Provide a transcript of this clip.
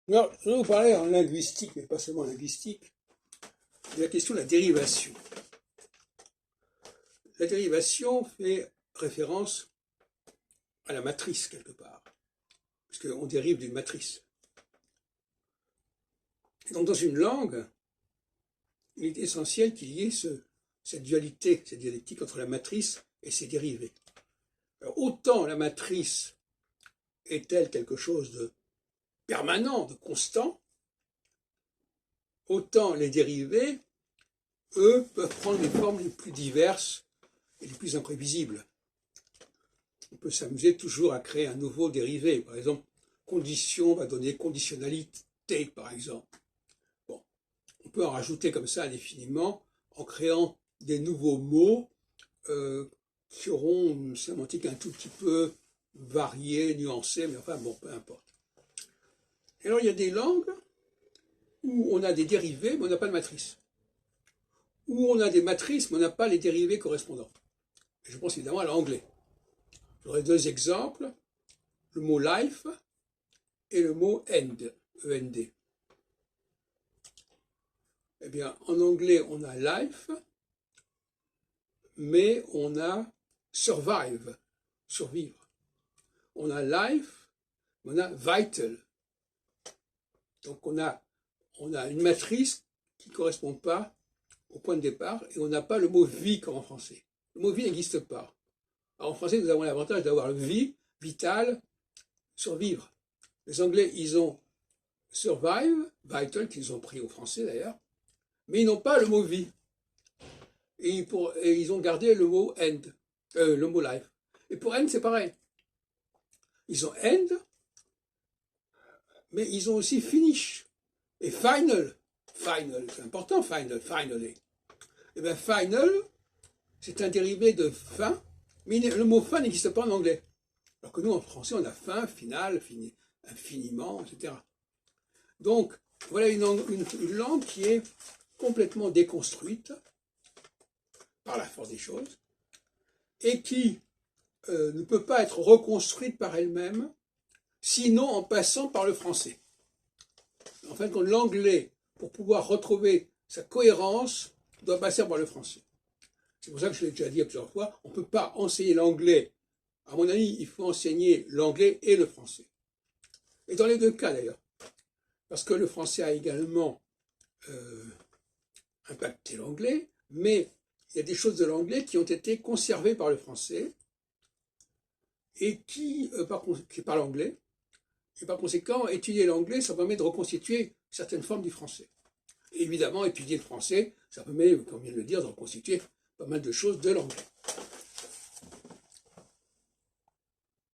Alors, je vais vous parler en linguistique, mais pas seulement en linguistique, de la question de la dérivation. La dérivation fait référence à la matrice, quelque part, puisqu'on dérive d'une matrice. Et donc, dans une langue, il est essentiel qu'il y ait cette dualité, cette dialectique entre la matrice et ses dérivés. Alors, autant la matrice est-elle quelque chose de permanent, de constant, autant les dérivés, eux, peuvent prendre les formes les plus diverses et les plus imprévisibles. On peut s'amuser toujours à créer un nouveau dérivé. Par exemple, condition va donner conditionnalité, par exemple. Bon, on peut en rajouter comme ça indéfiniment en créant des nouveaux mots qui auront une sémantique un tout petit peu variée, nuancée, mais enfin bon, peu importe. Et alors il y a des langues où on a des dérivés, mais on n'a pas de matrice. Où on a des matrices, mais on n'a pas les dérivés correspondants. Et je pense évidemment à l'anglais. J'aurai deux exemples, le mot life et le mot end, E-N-D. Eh bien, en anglais, on a life, mais on a survive, survivre. On a life, mais on a vital. Donc on a une matrice qui ne correspond pas au point de départ, et on n'a pas le mot vie comme en français. Le mot vie n'existe pas. Alors en français, nous avons l'avantage d'avoir le vie, vital, survivre. Les Anglais, ils ont survive, vital, qu'ils ont pris au français d'ailleurs, mais ils n'ont pas le mot vie. Et ils ont gardé le mot end, le mot life. Et pour end, c'est pareil. Ils ont end, mais ils ont aussi finish. Et final, c'est important, finally. Et bien final, c'est un dérivé de fin, mais le mot fin n'existe pas en anglais. Alors que nous, en français, on a fin, final, infiniment, etc. Donc, voilà une langue qui est complètement déconstruite par la force des choses et qui ne peut pas être reconstruite par elle-même, sinon en passant par le français. En fait, l'anglais, pour pouvoir retrouver sa cohérence, doit passer par le français. C'est pour ça que je l'ai déjà dit plusieurs fois, on ne peut pas enseigner l'anglais. À mon avis, il faut enseigner l'anglais et le français. Et dans les deux cas d'ailleurs. Parce que le français a également impacté l'anglais, mais il y a des choses de l'anglais qui ont été conservées par le français et qui par l'anglais. Et par conséquent, étudier l'anglais, ça permet de reconstituer certaines formes du français. Et évidemment, étudier le français, ça permet, comme vient de le dire, de reconstituer pas mal de choses de l'anglais.